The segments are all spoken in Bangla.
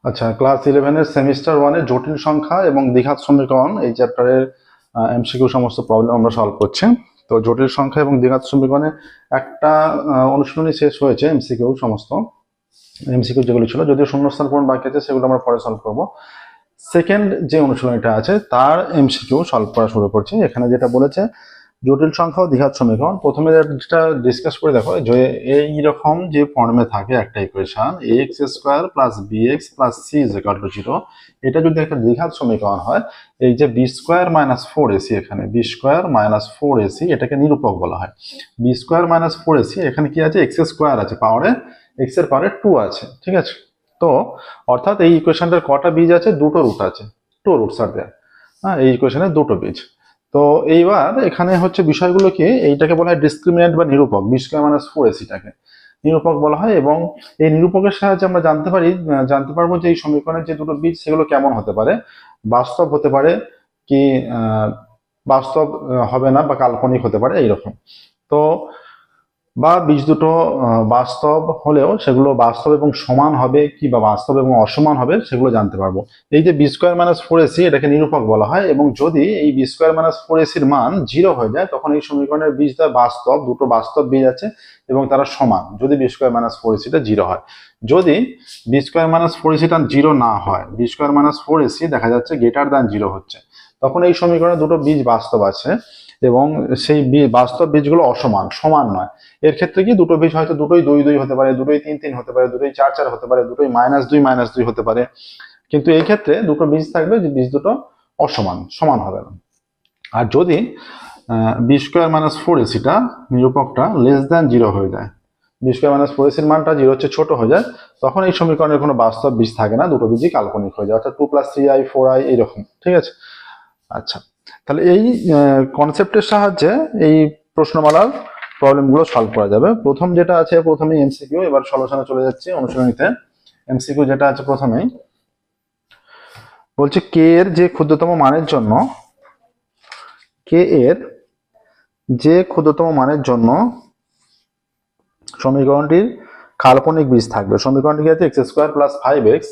আচ্ছা, ক্লাস 11-এর সেমিস্টার 1-এর জটিল সংখ্যা এবং দ্বিঘাত সমীকরণ এই চ্যাপ্টারের এমসিকিউ সমস্ত প্রবলেম আমরা সলভ করছি। তো জটিল সংখ্যা এবং দ্বিঘাত সমীকরণে একটা অনুশীলনী শেষ হয়েছে, এমসিকিউ সমস্ত এমসিকিউ যেগুলো ছিল, যদিও শূন্যস্থান পূরণ বাকি আছে সেগুলো আমরা পরে সলভ করব। সেকেন্ড যে অনুশীলনীটা আছে তার এমসিকিউ সলভ করা শুরু করছি। এখানে যেটা বলেছে জটিল সংখ্যা ও দ্বিঘাত সমীকরণ, প্রথমে যেটা ডিসকাস করে দেখো যে এইরকম যে ফর্মে থাকে একটা equation X square plus B X plus C is equal to 0, এটা যদি একটা দ্বিঘাত সমীকরণ হয়, এই যে বি স্কোয়ার মাইনাস 4ac, এখানে বি স্কোয়ার মাইনাস 4ac এটাকে নিরূপক বলা হয়। বি স্কোয়ার মাইনাস 4ac এখানে কি আছে, এক্স স্কোয়ার আছে, পাওয়ারে এক্স এর পাওয়ারে 2 আছে, ঠিক আছে। তো অর্থাৎ এই ইকুয়েশনটার কটা বীজ আছে, দুটো রুট আছে, 2 রুটস আর দেয়ার। হ্যাঁ, এই ইকুয়েশনের দুটো বীজ। তো এইবার এখানে হচ্ছে বিষয়গুলো কি, এইটাকে বলা হয় ডিসক্রিমিন্যান্ট বা নিরূপক, বি স্কয়ার মাইনাস 4ac টাকে নিরূপক বলা হয়। এবং এই নিরূপকের সাহায্যে আমরা জানতে পারবো যে এই সমীকরণের যে দুটো বীজ সেগুলো কেমন হতে পারে, বাস্তব হতে পারে কি বাস্তব হবে না, বা কাল্পনিক হতে পারে এইরকম। তো বা বীজ দুটো বাস্তব হলেও সেগুলো বাস্তব এবং সমান হবে কি, বা বাস্তব এবং অসমান হবে সেগুলো জানতে পারবো। এই যে বি স্কোয়ার মাইনাস 4ac এটাকে নিরূপক বলা হয়, এবং যদি এই বি স্কোয়ার মাইনাস 4ac-র মান 0 হয়ে যায় তখন এই সমীকরণের বীজটা বাস্তব, দুটো বাস্তব বীজ আছে এবং তারা সমান, যদি বি স্কোয়ার মাইনাস 4ac-টা 0 হয়। যদি বি স্কোয়ার মাইনাস 4ac-টা 0 না হয়, বি স্কোয়ার মাইনাস 4ac দেখা যাচ্ছে গ্রেটার দ্যান 0 হচ্ছে, তখন এই সমীকরণে দুটো বীজ বাস্তব আছে এবং সেই বাস্তব বীজগুলো অসমান, সমান নয়। এর ক্ষেত্রে কি দুটো বীজ হয়তো দুটোই 2 2 হতে পারে, দুটোই 3 3 হতে পারে, দুটোই 4 4 হতে পারে, দুটোই -2 -2 হতে পারে, কিন্তু এই ক্ষেত্রে দুটো বীজ থাকবে যে বীজ দুটো অসমান, সমান হবে না। আর যদি বি স্কোয়ার মাইনাস 4ac-টা নিরূপকটা লেস দ্যান 0 হয়ে যায়, বি স্কোয়ার মাইনাস 4ac-র মানটা 0 হচ্ছে ছোট হয়ে যায়, তখন এই সমীকরণের কোনো বাস্তব বীজ থাকে না, দুটো বীজই কাল্পনিক হয়ে যায়, অর্থাৎ 2 + 3i 4i এইরকম, ঠিক আছে। আচ্ছা, তাহলে এই কনসেপ্টের সাহায্যে এই প্রশ্নমালার প্রবলেমগুলো সলভ করা যাবে। প্রথম যেটা আছে, প্রথমে এমসিকিউ, এবার সলিউশনে চলে যাচ্ছি অনুশীলনীতে। এমসিকিউ যেটা আছে প্রথমেই বলছে কে এর যে ক্ষুদ্রতম মানের জন্য, কে এর যে ক্ষুদ্রতম মানের জন্য সমীকরণটির কাল্পনিক বীজ থাকবে। সমীকরণটি কি আছে, এক্স স্কোয়ার প্লাস 5x,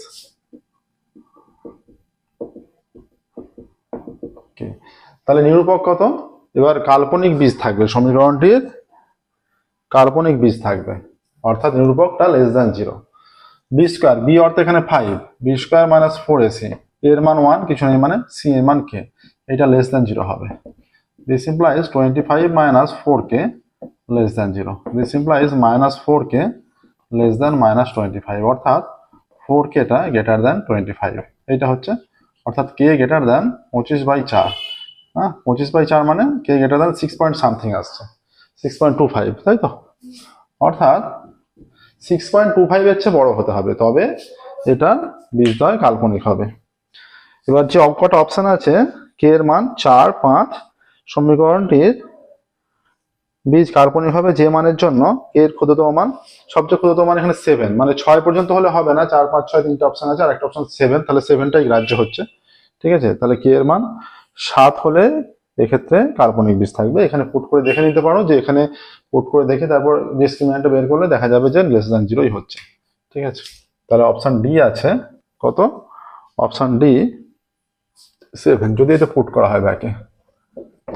তাহলে নিরূপক কত, এবার কাল্পনিক বীজ থাকবে, সমীকরণটির কাল্পনিক বীজ থাকবে, অর্থাৎ নিরূপকটা less than 0। B square, b অর্থ এখানে 5, বি স্কোয়ার মাইনাস 4ac, এর মান 1 কিছু নেই, মানে সি এর মান কে, এটা লেস দ্যান 0 হবে। This implies 25 minus 4k less than 0, this implies minus 4k less than minus 25, অর্থাৎ 4k-টা গ্রেটার দ্যান 25, এইটা হচ্ছে, অর্থাৎ কে গ্রেটার দ্যান 25/4। হ্যাঁ, 25/4 মানে k greater than 6 point something আসছে, 6.25, তাই তো। অর্থাৎ 6.25 এর চেয়ে বড় হতে হবে, তবে এটা বীজদ্বয় কাল্পনিক হবে। এবার যে কটা অপশন আছে, কে এর মান 4 5, সমীকরণটির বীজ কাল্পনিক হবে যে মানের জন্য কে এর ক্ষুদ্রতম মান, সবচেয়ে ক্ষুদ্রতম মান এখানে 7, মানে 6 পর্যন্ত হলে হবে না, 4 5 6 তিনটা অপশন আছে আর একটা অপশন 7, তাহলে 7টাই গ্রাহ্য হচ্ছে, ঠিক আছে। তাহলে কে এর মান 7 হলে এক্ষেত্রে কাল্পনিক বীজ থাকবে। এখানে পুট করে দেখে নিতে পারো, যে এখানে পুট করে দেখে তারপর ডিসক্রিমিন্যান্ট বের করলে দেখা যাবে যে লেস দ্যান 0ই হচ্ছে, ঠিক আছে। তাহলে অপশন ডি আছে কত, অপশন ডি 7। যদি এটা পুট করা হয় ব্যাকে,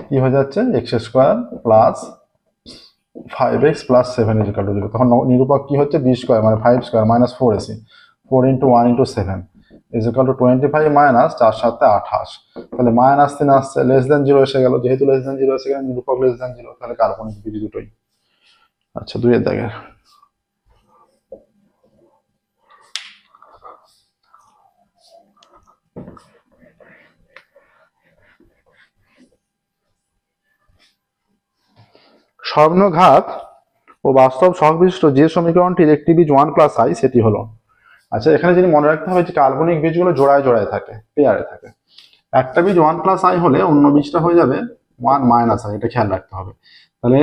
কি হয়ে যাচ্ছে, x square plus 5x plus 7 is equal to 0, তখন নিরূপক কি হচ্ছে, বি স্কোয়ার মানে 5 square minus 4ac, 4 × 1 × 7 is equal two 25 minus 4 7 28, তাহলে মাইনাস 3 আসছে, লেস দ্যান 0 এসে গেল, যেহেতু লেস দ্যান 0 এসে গেল, নিরূপক লেস দ্যান 0, তাহলে কাল্পনিক বীজ দুটোই। আচ্ছা, 2 এর দাগে স্বর্ণঘাত ও বাস্তব সহবিশিষ্ট যে সমীকরণটির একটি বীজ 1 + i, সেটি হলো। আচ্ছা, এখানে যদি মনে রাখতে হবে যে কাল্পনিক বীজগুলো জোড়ায় জোড়ায় থাকে, পেয়ারে থাকে। একটা বীজ 1 + i হলে অন্য বীজটা হয়ে যাবে 1 - i, এটা খেয়াল রাখতে হবে। তাহলে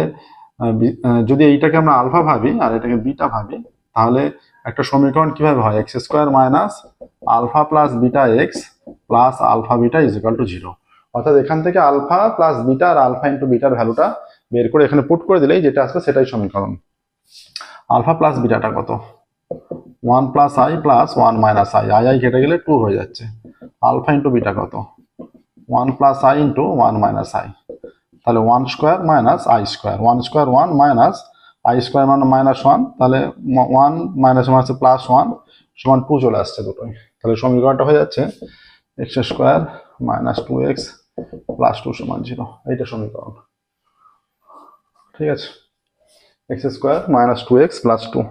যদি এইটাকে আমরা আলফা ভাবি আর এটাকে বিটা ভাবি, তাহলে একটা সমীকরণ কিভাবে হয়, X square minus alpha plus beta X plus alpha beta is equal to 0, অর্থাৎ এখান থেকে আলফা প্লাস বিটা আর আলফা ইন্টু বিটার ভ্যালুটা বের করে এখানে পুট করে দিলেই যেটা আসবে সেটাই সমীকরণ। আলফা প্লাস বিটাটা কত, 1 plus I plus 1 minus I, I কেটে গেলে 2 হয়ে যাচ্ছে। আলফা ইন্টু বিটা কত? 1 plus I into 1 minus I, তাহলে 1 square minus I square, 1 square 1 minus I square মানে মাইনাস 1, তাহলে 1 মাইনাস মাইনাস প্লাস 1 সমান 2 চলে আসছে দুটোই। তাহলে সমীকরণটা হয়ে যাচ্ছে x square minus 2x plus 2 সমান 0, এইটা সমীকরণ। ঠিক আছে, X square minus 2x plus 2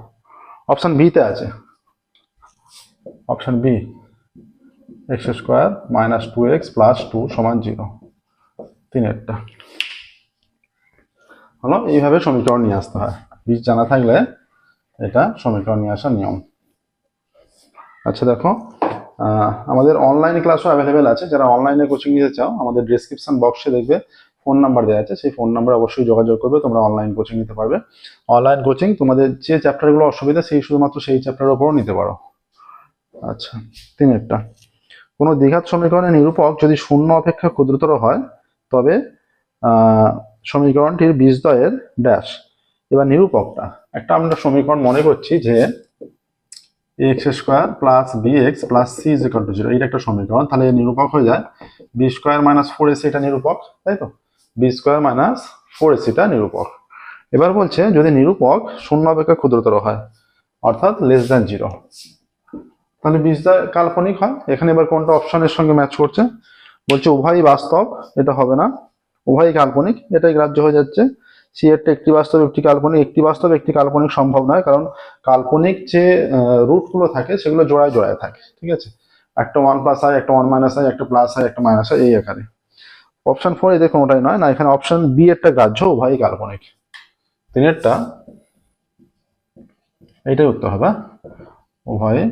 option B তে আছে, option B x square minus 2x plus 2 সমান 0, তিনেরটা হলো। এইভাবে সমীকরণ নিয়ে আসতে হয়, বীজ জানা থাকলে এটা সমীকরণ নিয়ে আসার নিয়ম। আচ্ছা দেখো, আমাদের অনলাইন ক্লাসও অ্যাভেলেবেল আছে। যারা অনলাইনে কোচিং নিতে চাও আমাদের ডেসক্রিপশন বক্সে দেখবে ফোন নাম্বার দেওয়া আছে, সেই ফোন নাম্বারে অবশ্যই যোগাযোগ করবে, তোমরা অনলাইন কোচিং নিতে পারবে। অনলাইন কোচিং তোমাদের যে চ্যাপ্টারগুলো অসুবিধা সেই শুধুমাত্র সেই চ্যাপ্টারের উপরও নিতে পারো। আচ্ছা, তিনেরটা, কোনো দ্বিঘাত সমীকরণের নিরূপক যদি শূন্য অপেক্ষা ক্ষুদ্রতর হয় তবে সমীকরণটির বীজদ্বয়ের ড্যাশ। এবার নিরূপকটা একটা আমরা সমীকরণ মনে করছি যে X square plus B X plus C is equal to 0, এটা একটা সমীকরণ। তাহলে নিরূপক হয়ে যায় বি স্কোয়ার মাইনাস 4ac, এটা নিরূপক, তাই তো? বি স্কোয়ার মাইনাস 4ac টা নিরূপক। এবার বলছে যদি নিরূপক শূন্য অপেক্ষা ক্ষুদ্রতর হয় অর্থাৎ লেস দ্যান 0, তাহলে বীজদ্বয় কাল্পনিক হয়। এখানে এবার কোনটা অপশনের সঙ্গে ম্যাচ করছে? বলছে উভয়ই বাস্তব, এটা হবে না, উভয়ই কাল্পনিক, এটাই গ্রাহ্য হয়ে যাচ্ছে। সি এরটা একটি বাস্তব একটি কাল্পনিক, একটি বাস্তব একটি কাল্পনিক সম্ভব নয়, কারণ কাল্পনিক যে রুটগুলো থাকে সেগুলো জোড়ায় জোড়ায় থাকে। ঠিক আছে, একটা 1 প্লাস আই, একটা 1 মাইনাস আই, একটা প্লাস আই, একটা মাইনাস আই, এই এখানে অপশন 4 এদের কোনোটাই নয়, না এখানে অপশন বি এরটা গ্রাহ্য, উভয়ই কাল্পনিক। তিনেরটা এইটাই উত্তর হবে, উভয়ই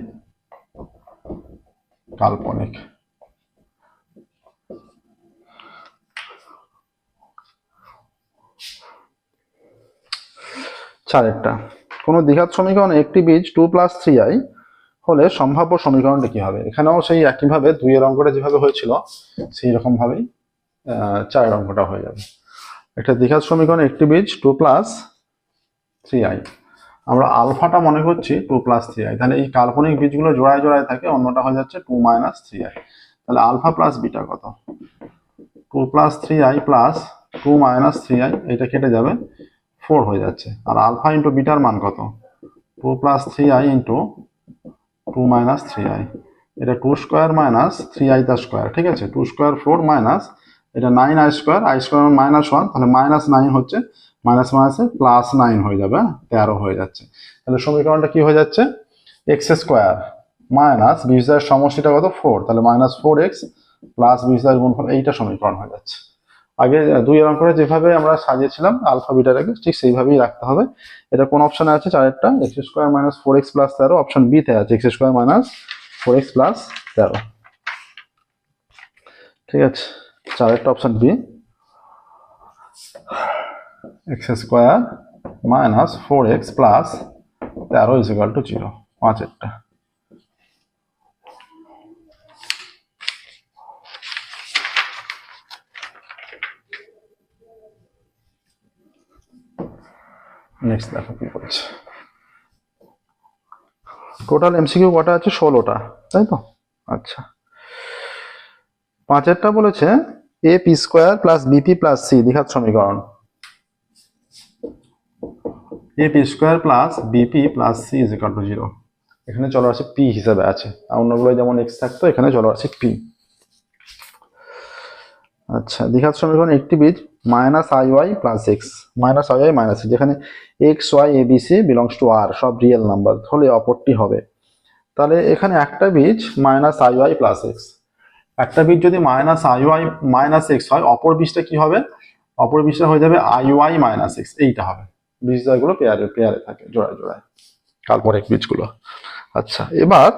কাল্পনিক। চারেরটা, কোনো দ্বিঘাত সমীকরণে একটি বীজ 2 প্লাস 3i হলে সম্ভাব্য সমীকরণটি কি হবে? এখানেও সেই একইভাবে 2 এর অঙ্কটা যেভাবে হয়েছিল সেই রকম ভাবেই 4 এর অঙ্কটা হয়ে যাবে। একটা দ্বিঘাত সমীকরণে একটি বীজ 2 প্লাস 3i, আমরা আলফাটা মনে করছি 2 প্লাস 3i, তাহলে এই কাল্পনিক বীজগুলো জোড়ায় জোড়ায় থাকে, অন্যটা হয়ে যাচ্ছে 2 মাইনাস 3i। তাহলে আলফা প্লাস বিটা কত? 2 plus 3i plus 2 minus 3i, এটা কেটে যাবে, 4 হয়ে যাচ্ছে। আর আলফা ইন্টু বিটার মান কত? 2 plus 3i into 2 minus 3i, এটা 2 স্কোয়ার মাইনাস 3i তার স্কোয়ার। ঠিক আছে, 2 স্কোয়ার 4 মাইনাস এটা 9i square, i square minus 1, তাহলে মাইনাস 9 হচ্ছে, মাইনাস মাইনাসে প্লাস 9 হয়ে যাবে, 13 হয়ে যাচ্ছে। তাহলে সমীকরণটা কি হয়ে যাচ্ছে? এক্স স্কোয়ার মাইনাস বীজদ্বয়ের সমষ্টিটা কত? 4, তাহলে মাইনাস 4x প্লাস বীজদ্বয়ের গুণফল, এইটা সমীকরণ হয়ে যাচ্ছে। আগে 2 এর অঙ্কটা যেভাবে আমরা সাজিয়েছিলাম আলফা বিটাটাকে ঠিক সেইভাবেই রাখতে হবে। এটা কোন অপশনে আছে? চারেরটা, x square minus 4x plus 13, option B তে আছে X square minus 4x plus 13। ঠিক আছে, চারেরটা option B, x square minus 4x plus 13 is equal to 0, পাঁচেরটা। নেক্সট দেখো কি বলছে। টোটাল এমসিকিউ কটা আছে? 16টা, তাই তো? আচ্ছা, পাঁচেরটা বলেছে A P square plus B P plus C দ্বিঘাত সমীকরণ। A P square plus B P plus C is equal to 0, এখানে চলরাশি পি হিসাবে আছে, অন্যগুলো যেমন এক্স থাকতো এখানে চলরাশি পি। আচ্ছা, দ্বিঘাত সমীকরণ একটি বীজ minus I Y plus x, minus I Y minus, যেখানে x y a b c belongs to R, সব রিয়েল নাম্বার হলে অপরটি হবে। তাহলে এখানে একটা বীজ minus I Y plus X, একটা বীজ যদি minus I Y minus X হয়, অপর বীজটা কি হবে? অপর বীজটা হয়ে যাবে আই ওয়াই মাইনাস এক্স, এইটা হবে। বীজদ্বয়গুলো পেয়ারে পেয়ারে থাকে, জোড়ায় জোড়ায়, কাল্পনিক বীজগুলো। আচ্ছা, এবার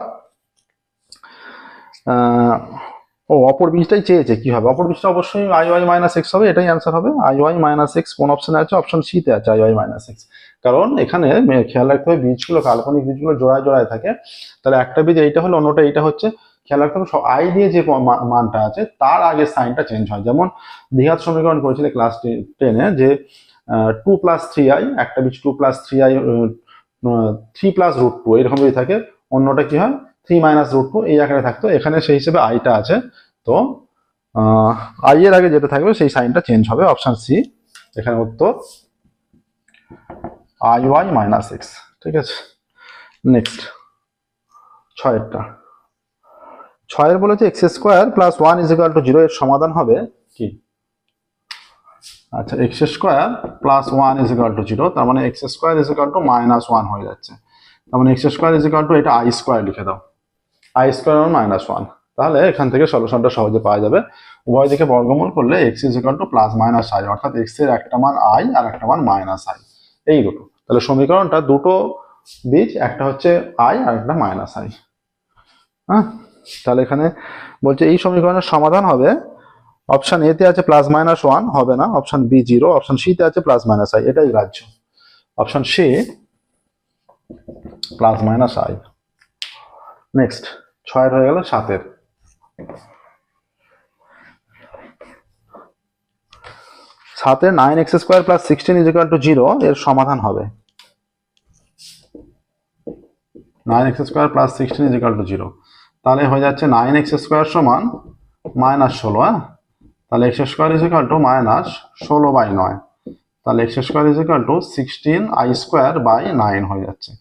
অপর বীজটাই চেয়েছে, কি হবে? অপর বীজটা অবশ্যই আই ওয়াই মাইনাস এক্স হবে, এটাই অ্যান্সার হবে। আই ওয়াই মাইনাস এক্স কোন অপশনে আছে? অপশন সি তে আছে আই ওয়াই মাইনাস এক্স। কারণ এখানে খেয়াল রাখতে হবে বীজগুলো, কাল্পনিক বীজগুলো জোড়ায় জোড়ায় থাকে, তাহলে একটা বীজ এইটা হলো, অন্যটা এইটা হচ্ছে। খেয়াল রাখতে হবে আই দিয়ে যে মানটা আছে তার আগে সাইনটা চেঞ্জ হয়। যেমন দ্বিঘাত সমীকরণ করেছিল ক্লাস 10-এ যে 2 প্লাস 3i, একটা বীজ 2 প্লাস 3i 3+√2 এইরকম যদি থাকে, অন্যটা কি হয় 3-√2 এই আকারে থাকতো, এখানে সেই হিসেবে আইটা আছে। তো আই এর আগে যেটা থাকবে সেই সাইনটা চেঞ্জ হবে, অপশন সি এখানে উত্তর IY-x। ঠিক আছে, নেক্সট 6 বলেছে x² + 1 = 0 এর সমাধান হবে কি? আচ্ছা, x² + 1 = 0, তার মানে x² = -1 হয়ে যাচ্ছে। তার মানে x² এটা I² লিখে দাও, I² -1। তাহলে এখান থেকে সলিউশনটা সহজে পাওয়া যাবে। উভয় দিকে বর্গমূল করলে x +-i, অর্থাৎ x এর একটা মান i আর একটা মান -i, এই দুটো। তাহলে সমীকরণটা দুটো বীজ, একটা হচ্ছে i আর একটা -i। হ্যাঁ, তাহলে এখানে বলছে এই সমীকরণের সমাধান হবে, অপশন এ তে আছে +-1 হবে না, অপশন বি 0, অপশন সি তে আছে +-i, এটাই গ্রাহ্য। Option C +-i। নেক্সট 6 হয়ে গেল। 7 9x² + 16 = 0 এর সমাধান হবে। 9x² + 16 = 0, তাহলে হয়ে যাচ্ছে 9x² সমান -16। হ্যাঁ, তাহলে x² -16/9, তাহলে x²16i²/9 হয়ে যাচ্ছে।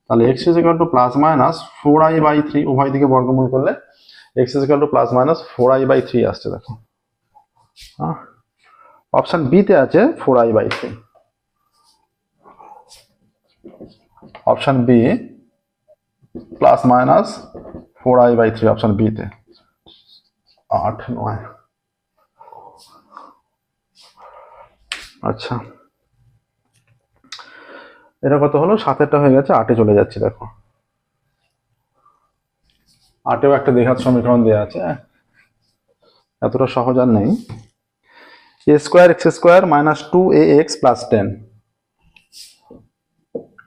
তাহলে x +-4i/3, উভয় দিকে বর্গমূল করলে x +-4i/3 আসছে। দেখো, হ্যাঁ, অপশন বি তে আছে 4i/3, option B +-4i/3, option B তে 8, 9। আচ্ছা, এটা কত হলো? 7টা হয়ে গেছে, 8-এ চলে যাচ্ছি। দেখো, 8-এও একটা দ্বিঘাত সমীকরণ দেওয়া আছে, এতটা সহজ আর নেই। a² x² - 2ax + 10,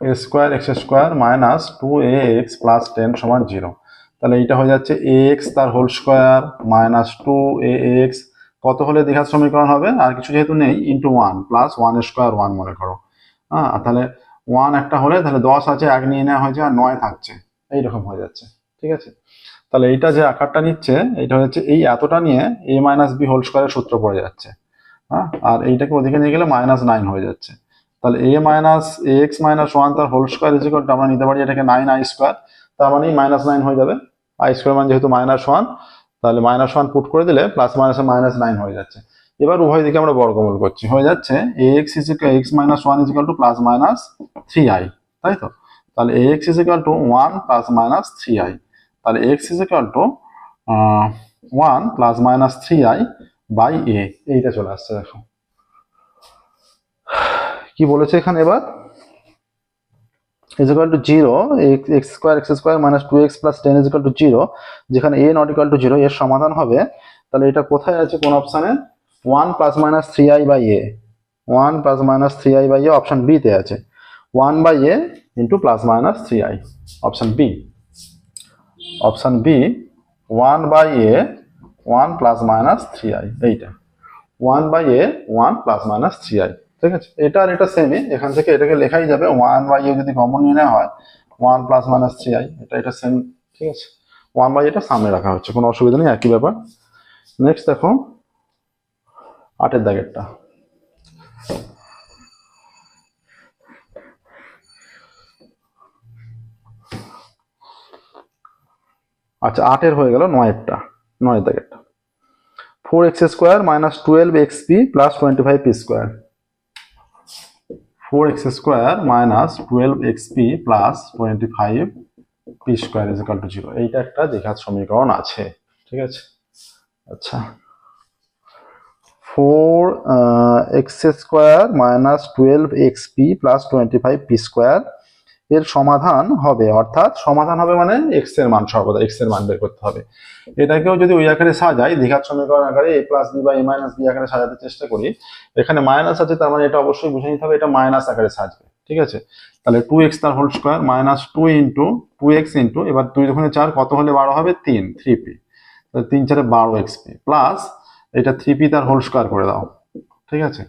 a² x² - 2ax + 10 = 0। তাহলে এইটা হয়ে যাচ্ছে ax তার হোল স্কোয়ার -2ax, কত হলে দ্বিঘাত সমীকরণ হবে? আর কিছু যেহেতু নেই, × 1 + 1² 1 মনে করো। হ্যাঁ, তাহলে 1 একটা হলে তাহলে 10 আছে, 1 নিয়ে নেওয়া হয়েছে, আর 9 থাকছে, এইরকম হয়ে যাচ্ছে। ঠিক আছে, তাহলে এইটা যে আকারটা নিচ্ছে, এটা হচ্ছে এই এতটা নিয়ে a - b হোল স্কোয়ারের সূত্র পড়ে যাচ্ছে। হ্যাঁ, আর এইটাকে ওদিকে নিয়ে গেলে -9 হয়ে যাচ্ছে। তাহলে ax - 1 তার হোল স্কোয়ার = আমরা নিতে পারি এটাকে 9i², তার মানে -9 হয়ে যাবে। i² মান যেহেতু -1, তাহলে -1 পুট করে দিলে +- -9 হয়ে যাচ্ছে। এবার উভয় দিকে আমরা বর্গমূল করছি, হয়ে যাচ্ছে ax - 1 ± 3i, তাই তো? তাহলে ax 1 ± 3i, তাহলে x 1 ± 3i/a, এইটা চলে আসছে। দেখো কি বলেছে এখানে, এবার is equal to 0, x² - 2x + 10 = 0, যেখানে a ≠ 0 এর সমাধান হবে। তাহলে এটা কোথায় আছে, কোন অপশনে? 1 ± 3i/a, 1 ± 3i/a অপশন বি তে আছে। 1/a × ± 3i, option B, option B 1/a 1 ± 3i, এইটা 1/a 1 ± 3i। ঠিক আছে, এটা আর এটা সেমই, এখান থেকে এটাকে লেখাই যাবে। 1/a যদি কমন নিয়ে নেওয়া হয় 1 ± 3i, এটা সেম। ঠিক আছে, 1/a টা সামনে রাখা হচ্ছে, কোনো অসুবিধা নেই, একই ব্যাপার। নেক্সট দেখো 8-এর দাগেরটা। আচ্ছা, 8-এর হয়ে গেল। 9-এর দাগেরটা 4x² - 12xp + 25p², 4x² - 12xp + 25p² = 0, এইটা একটা দ্বিঘাত সমীকরণ আছে। ঠিক আছে, আচ্ছা, 4x² - 12xp + 25p² এর সমাধান হবে, অর্থাৎ সমাধান হবে মানে x এর মান, সর্বদা x এর মান বের করতে হবে। এটাকেও যদি ওই আকারে সাজাই, দ্বিঘাত সমীকরণ আকারে a + b বা a - b আকারে সাজাতে চেষ্টা করি, এখানে মাইনাস আছে, তার মানে এটা অবশ্যই বুঝে নিতে হবে এটা মাইনাস আকারে সাজবে। ঠিক আছে, তাহলে 2x তার হোল স্কোয়ার -2 × 2x × এবার 2 2 4 কত হলে 12 হবে? 3p, তাহলে 3 4 12xp প্লাস এটা 3p তার হোল স্কোয়ার করে দাও। ঠিক আছে,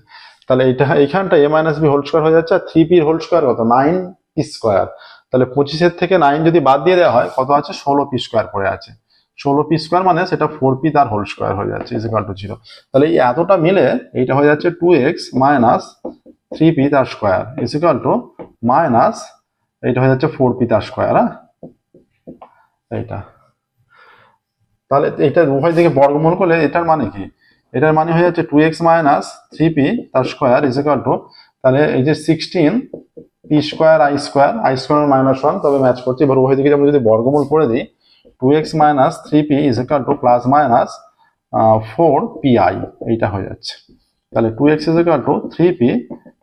তাহলে এইটা এইখানটা a - b হোল স্কোয়ার হয়ে যাচ্ছে, আর 3p হোল স্কোয়ার কত? 9, পি স্কোয়ার। তাহলে 25-এর থেকে 9 যদি বাদ দিয়ে দেওয়া হয় কত আছে, 16 পি স্কোয়ার পড়ে আছে। 16 পি স্কোয়ার মানে সেটা 4p তার হোল স্কোয়ার হয়ে যাচ্ছে ইজ ইকুয়াল টু 0। তাহলে এই এতটা মিলে এইটা হয়ে যাচ্ছে 2x মাইনাস 3p তার square is equal two minus এইটা হয়ে যাচ্ছে 4p তার স্কোয়ার। হ্যাঁ, এইটা তাহলে এটা উভয় দিকে বর্গমূল করলে এটার মানে কি, এটার মানে হয়ে যাচ্ছে 2x মাইনাস 3p তার স্কোয়ার ইজ ইকুয়াল টু, তাহলে এই যে 16 P square I square minus 1, তবে ম্যাচ করছে। এবার উভয় দিকে আমরা যদি বর্গমূল করে দিই 2x minus 3p is equal two plus minus 4pi, এইটা হয়ে যাচ্ছে। তাহলে 2x is equal two 3p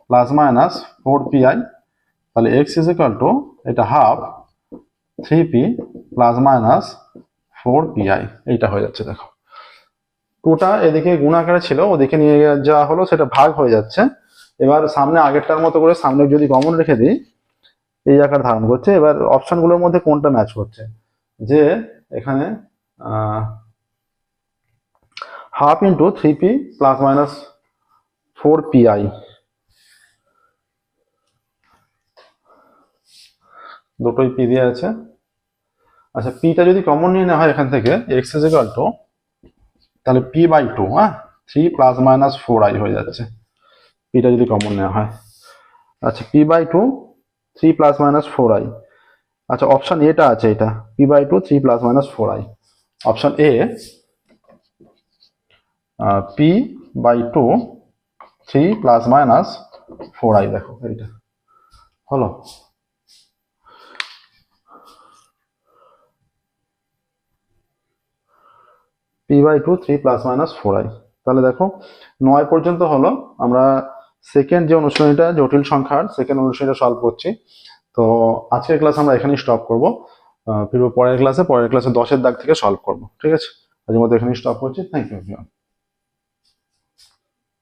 plus minus 4pi, তাহলে x ইজ ইকুয়াল টু এটা half 3p plus minus 4pi, এইটা হয়ে যাচ্ছে। দেখো টুটা এদিকে গুণ আকারে ছিল, ওদিকে নিয়ে যাওয়া হলো, সেটা ভাগ হয়ে যাচ্ছে। এবার সামনে আগেরটার মতো করে সামনে যদি কমন রেখে দিই এই আকার ধারণ করছে। এবার অপশনগুলোর মধ্যে কোনটা ম্যাচ করছে, যে এখানে half into 3p plus minus 4pi, দুটোই পি দিয়ে আছে। আচ্ছা, পিটা যদি কমন নিয়ে নেওয়া হয় এখান থেকে এক্স ইজ ইকুয়াল টু, তাহলে পি বাই টু, হ্যাঁ 3 প্লাস মাইনাস 4i হয়ে যাচ্ছে পিটা যদি কমন নেওয়া হয়। আচ্ছা, P by two 3 plus minus 4i। আচ্ছা, অপশন এটা আছে, এটা P by two 3 plus minus 4i। Option A P by two 3 plus minus 4i, দেখো এইটা হলো। P by two 3 plus minus 4i। তাহলে দেখো 9 পর্যন্ত হলো। আমরা সেকেন্ড যে অনুশীলনীটা জটিল সংখ্যার সেকেন্ড অনুশীলনীটা সলভ করছি। তো আজকের ক্লাস আমরা এখানেই স্টপ করবো। ফিরবো পরের ক্লাসে 10-এর দাগ থেকে সলভ করবো। ঠিক আছে, আজকের মতো এখানেই স্টপ করছি। Thank you.